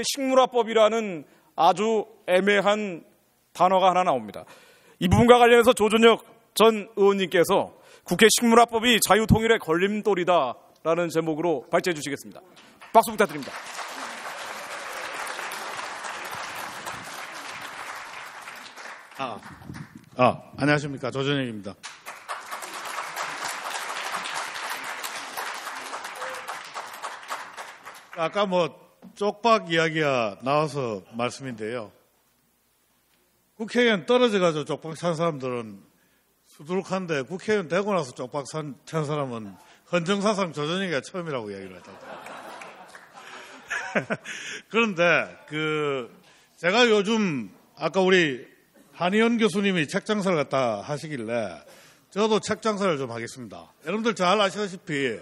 국회 식물화법이라는 아주 애매한 단어가 하나 나옵니다. 이 부분과 관련해서 조준혁 전 의원님께서 국회 식물화법이 자유통일의 걸림돌이다라는 제목으로 발제해 주시겠습니다. 박수 부탁드립니다. 안녕하십니까. 조준혁입니다. 아까 쪽박 이야기가 나와서 말씀인데요. 국회의원 떨어져가지고 쪽박 찬 사람들은 수두룩한데 국회의원 되고 나서 쪽박 찬 사람은 헌정사상 조준혁이가 처음이라고 이야기를 했다. 그런데 제가 요즘 아까 우리 한의원 교수님이 책 장사를 갖다 하시길래 저도 책 장사를 좀 하겠습니다. 여러분들 잘 아시다시피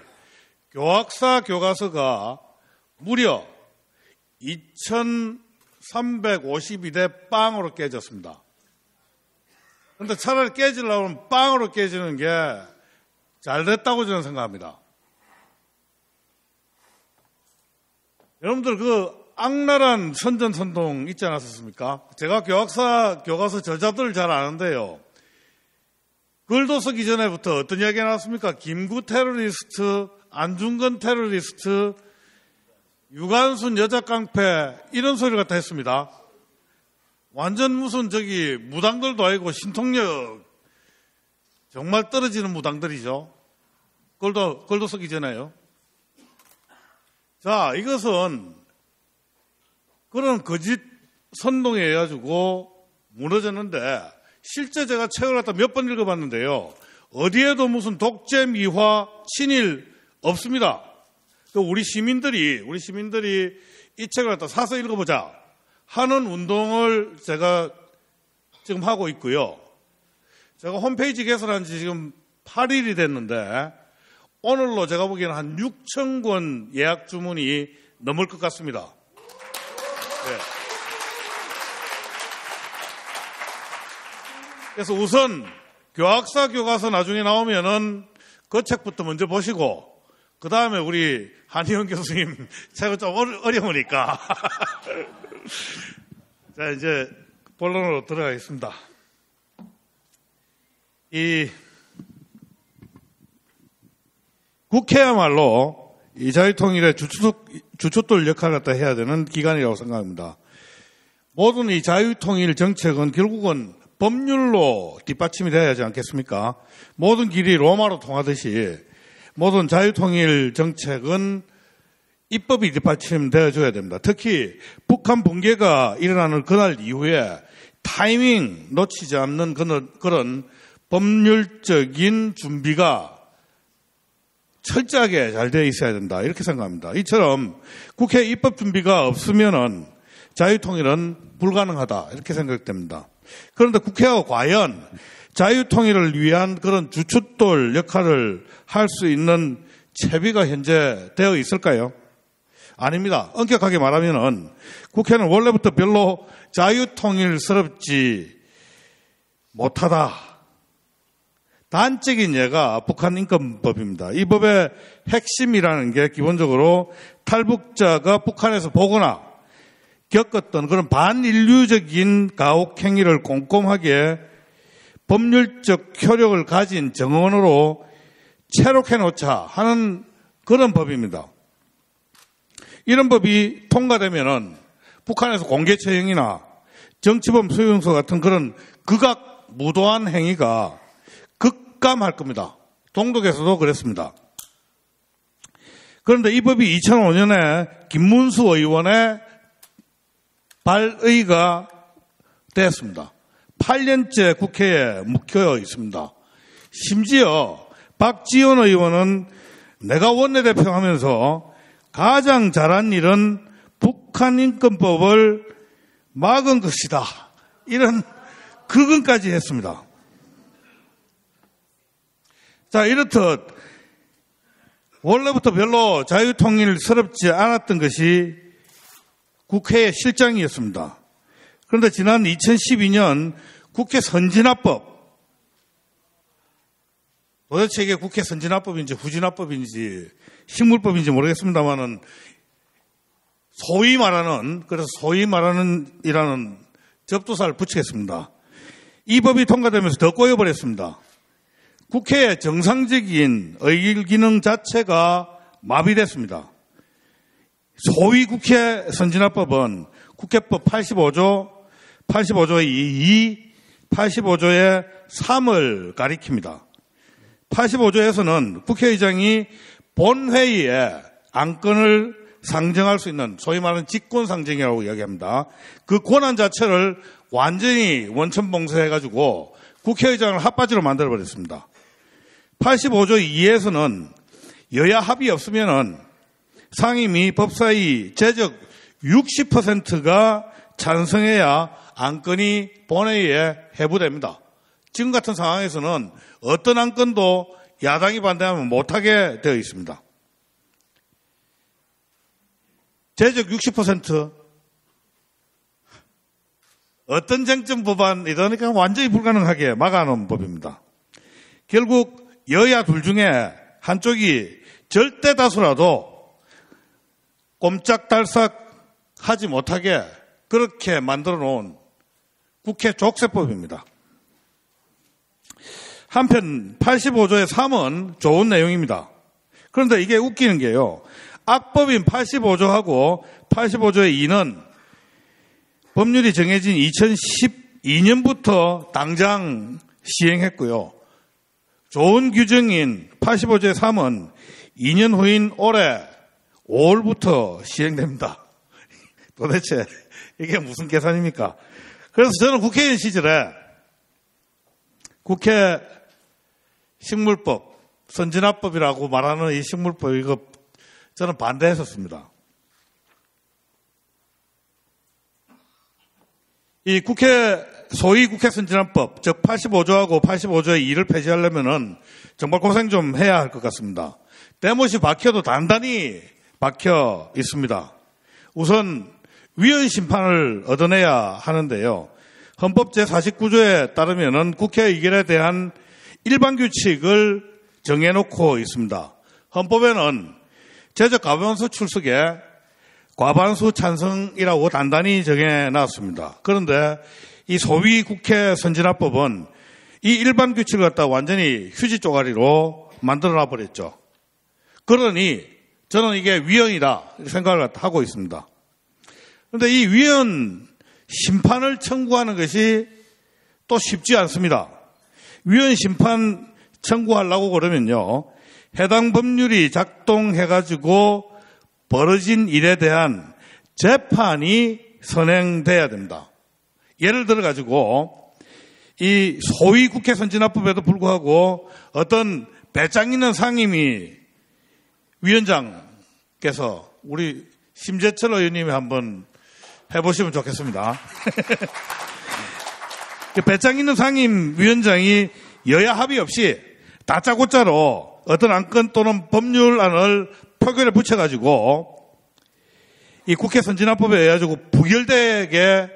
교학사 교과서가 무려 2,352대 빵으로 깨졌습니다. 그런데 차라리 깨지려면 빵으로 깨지는 게 잘 됐다고 저는 생각합니다. 여러분들 악랄한 선전선동 있지 않았습니까? 제가 교학사 교과서 저자들을 잘 아는데요. 글도 쓰기 전에부터 어떤 이야기가 나왔습니까? 김구 테러리스트, 안중근 테러리스트, 유관순 여자 깡패 이런 소리를 갖다 했습니다. 완전 무슨 무당들도 아니고 신통력 정말 떨어지는 무당들이죠. 글도 쓰기 전에요. 자, 이것은 그런 거짓 선동에 의해 가지고 무너졌는데 실제 제가 책을 갖다 몇 번 읽어봤는데요. 어디에도 무슨 독재, 미화, 친일 없습니다. 우리 시민들이 이 책을 갖다 사서 읽어보자 하는 운동을 제가 지금 하고 있고요. 제가 홈페이지 개설한 지 지금 8일이 됐는데 오늘로 제가 보기에는 한 6,000권 예약 주문이 넘을 것 같습니다. 네. 그래서 우선 교학사 교과서 나중에 나오면은 그 책부터 먼저 보시고 그 다음에 우리 한의원 교수님 책은 좀 어려우니까 자 이제 본론으로 들어가겠습니다. 이 국회야말로 이 자유통일의 주춧돌 역할을 갖다 해야 되는 기관이라고 생각합니다. 모든 이 자유통일 정책은 결국은 법률로 뒷받침이 되어야 하지 않겠습니까? 모든 길이 로마로 통하듯이 모든 자유통일 정책은 입법이 뒷받침되어줘야 됩니다. 특히 북한 붕괴가 일어나는 그날 이후에 타이밍 놓치지 않는 그런 법률적인 준비가 철저하게 잘 되어 있어야 된다. 이렇게 생각합니다. 이처럼 국회 입법 준비가 없으면은 자유통일은 불가능하다. 이렇게 생각됩니다. 그런데 국회가 과연 자유통일을 위한 그런 주춧돌 역할을 할 수 있는 체비가 현재 되어 있을까요? 아닙니다. 엄격하게 말하면은 국회는 원래부터 별로 자유통일스럽지 못하다. 단적인 예가 북한인권법입니다. 이 법의 핵심이라는 게 기본적으로 탈북자가 북한에서 보거나 겪었던 그런 반인류적인 가혹행위를 꼼꼼하게 법률적 효력을 가진 정언으로 체록해놓자 하는 그런 법입니다. 이런 법이 통과되면은 북한에서 공개처형이나 정치범 수용소 같은 그런 극악무도한 행위가 급감할 겁니다. 동독에서도 그랬습니다. 그런데 이 법이 2005년에 김문수 의원의 발의가 되었습니다. 8년째 국회에 묵혀 있습니다. 심지어 박지원 의원은 내가 원내대표 하면서 가장 잘한 일은 북한인권법을 막은 것이다. 이런 극언까지 했습니다. 자, 이렇듯 원래부터 별로 자유통일스럽지 않았던 것이 국회의 실정이었습니다. 그런데 지난 2012년 국회 선진화법, 도대체 이게 국회 선진화법인지 후진화법인지 식물법인지 모르겠습니다만은 소위 말하는 이라는 접두사를 붙이겠습니다. 이 법이 통과되면서 더 꼬여버렸습니다. 국회의 정상적인 의결 기능 자체가 마비됐습니다. 소위 국회 선진화법은 국회법 85조의 2, 85조의 3을 가리킵니다. 85조에서는 국회의장이 본회의에 안건을 상정할 수 있는 소위 말하는 직권상정이라고 이야기합니다. 그 권한 자체를 완전히 원천봉쇄해가지고 국회의장을 핫바지로 만들어버렸습니다. 85조 2에서는 여야 합의 없으면은 상임위 법사위 제적 60%가 찬성해야 안건이 본회의에 회부됩니다. 지금 같은 상황에서는 어떤 안건도 야당이 반대하면 못하게 되어 있습니다. 제적 60% 어떤 쟁점 법안 이러니까 완전히 불가능하게 막아놓은 법입니다. 결국 여야 둘 중에 한쪽이 절대 다수라도 꼼짝달싹 하지 못하게 그렇게 만들어 놓은 국회 족쇄법입니다. 한편 85조의 3은 좋은 내용입니다. 그런데 이게 웃기는 게요. 악법인 85조하고 85조의 2는 법률이 정해진 2012년부터 당장 시행했고요. 좋은 규정인 85조의 3은 2년 후인 올해 5월부터 시행됩니다. 도대체 이게 무슨 계산입니까? 그래서 저는 국회의원 시절에 국회 식물법, 선진화법이라고 말하는 이 식물법 이거 저는 반대했었습니다. 이 소위 국회 선진화법, 즉 85조하고 85조의 2를 폐지하려면은 정말 고생 좀 해야 할 것 같습니다. 대못이 박혀도 단단히 박혀 있습니다. 우선 위헌 심판을 얻어내야 하는데요. 헌법 제49조에 따르면은 국회 의결에 대한 일반 규칙을 정해놓고 있습니다. 헌법에는 제적 과반수 출석에 과반수 찬성이라고 단단히 정해놨습니다. 그런데 이 소위 국회 선진화법은 이 일반 규칙을 갖다 완전히 휴지 쪼가리로 만들어놔 버렸죠. 그러니 저는 이게 위헌이다 생각을 하고 있습니다. 그런데 이 위헌 심판을 청구하는 것이 또 쉽지 않습니다. 위헌 심판 청구하려고 그러면요. 해당 법률이 작동해가지고 벌어진 일에 대한 재판이 선행돼야 됩니다. 예를 들어가지고 이 소위 국회 선진화법에도 불구하고 어떤 배짱 있는 상임위 위원장께서 우리 심재철 의원님이 한번 해보시면 좋겠습니다. 배짱 있는 상임위원장이 여야 합의 없이 다짜고짜로 어떤 안건 또는 법률안을 표결에 붙여가지고 이 국회 선진화법에 의해 가지고 부결되게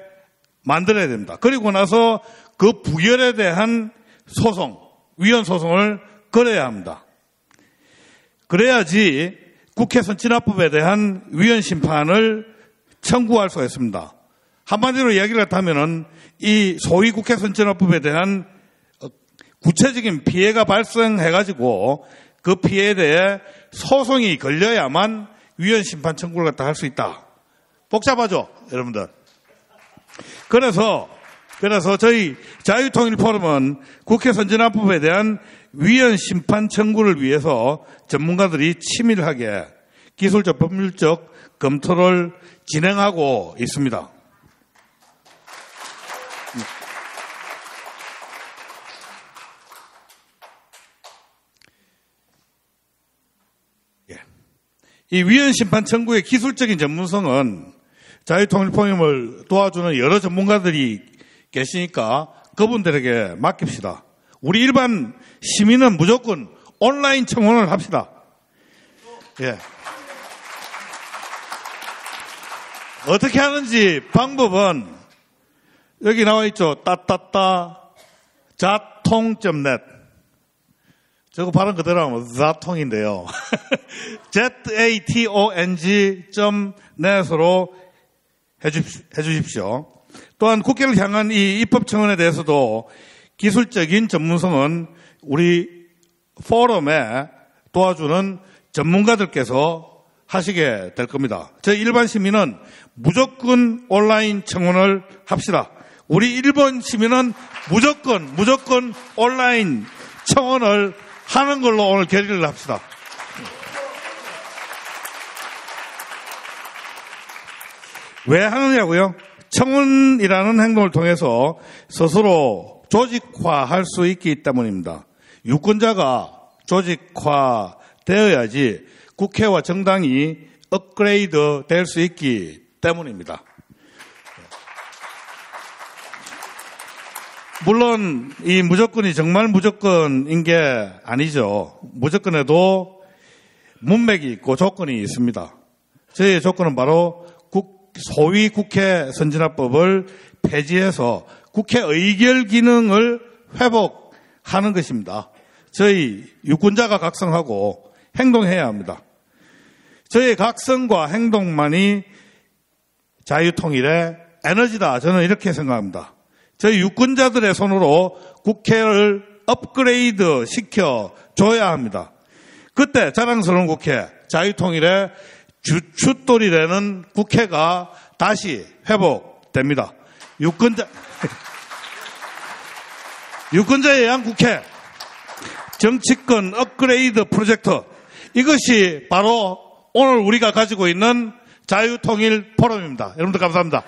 만들어야 됩니다. 그리고 나서 그 부결에 대한 소송, 위헌 소송을 걸어야 합니다. 그래야지 국회 선진화법에 대한 위헌 심판을 청구할 수가 있습니다. 한마디로 이야기를 하면은 이 소위 국회 선진화법에 대한 구체적인 피해가 발생해가지고 그 피해에 대해 소송이 걸려야만 위헌 심판 청구를 갖다 할 수 있다. 복잡하죠, 여러분들. 그래서 저희 자유통일포럼은 국회 선진화법에 대한 위헌 심판 청구를 위해서 전문가들이 치밀하게 기술적, 법률적 검토를 진행하고 있습니다. 이 위헌 심판 청구의 기술적인 전문성은 자유통일포럼을 도와주는 여러 전문가들이 계시니까 그분들에게 맡깁시다. 우리 일반 시민은 무조건 온라인 청원을 합시다. 예. 어떻게 하는지 방법은 여기 나와 있죠. 자통.net. 저거 발음 그대로 하면 자통인데요. zatong.net 내서로 해주십시오. 또한 국회를 향한 이 입법 청원에 대해서도 기술적인 전문성은 우리 포럼에 도와주는 전문가들께서 하시게 될 겁니다. 저희 일반 시민은 무조건 온라인 청원을 합시다. 우리 일본 시민은 무조건 온라인 청원을 하는 걸로 오늘 결의를 합시다. 왜 하느냐고요? 청원이라는 행동을 통해서 스스로 조직화할 수 있기 때문입니다. 유권자가 조직화되어야지 국회와 정당이 업그레이드 될 수 있기 때문입니다. 물론 이 무조건이 정말 무조건인 게 아니죠. 무조건에도 문맥이 있고 조건이 있습니다. 저희의 조건은 바로 소위 국회 선진화법을 폐지해서 국회 의결 기능을 회복하는 것입니다. 저희 유권자가 각성하고 행동해야 합니다. 저희의 각성과 행동만이 자유통일의 에너지다. 저는 이렇게 생각합니다. 저희 유권자들의 손으로 국회를 업그레이드 시켜줘야 합니다. 그때 자랑스러운 국회, 자유통일의 주춧돌이라는 국회가 다시 회복됩니다. 유권자에 의한 국회, 정치권 업그레이드 프로젝트, 이것이 바로 오늘 우리가 가지고 있는 자유통일 포럼입니다. 여러분들 감사합니다.